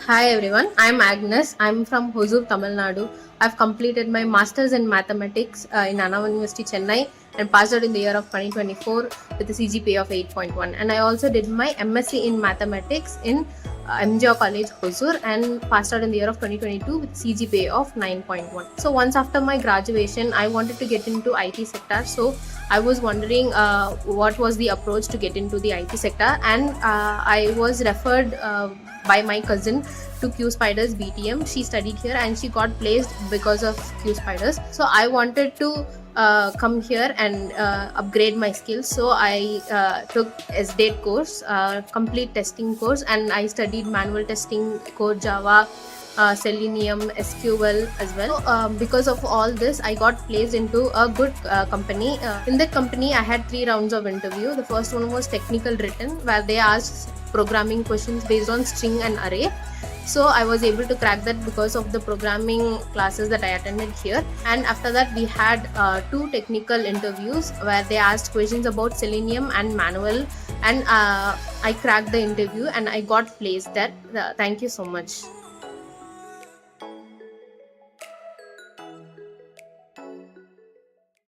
Hi everyone, I'm Agnes. I'm from Hosur, Tamil Nadu. I've completed my Masters in Mathematics in Anna University, Chennai and passed out in the year of 2024 with a CGPA of 8.1. And I also did my M.Sc in Mathematics in M.G College, Hosur and passed out in the year of 2022 with CGPA of 9.1. So once after my graduation, I wanted to get into IT sector. So I was wondering what was the approach to get into the IT sector, and I was referred by my cousin to QSpiders BTM. She studied here and she got placed because of QSpiders. So I wanted to come here and upgrade my skills. So I took SDate course, complete testing course, and I studied manual testing, core Java, Selenium, SQL as well. So, because of all this, I got placed into a good company. In that company, I had 3 rounds of interview. The first one was technical written, where they asked programming questions based on string and array. So I was able to crack that because of the programming classes that I attended here. And after that, we had 2 technical interviews where they asked questions about Selenium and manual, and I cracked the interview and I got placed there. Thank you so much.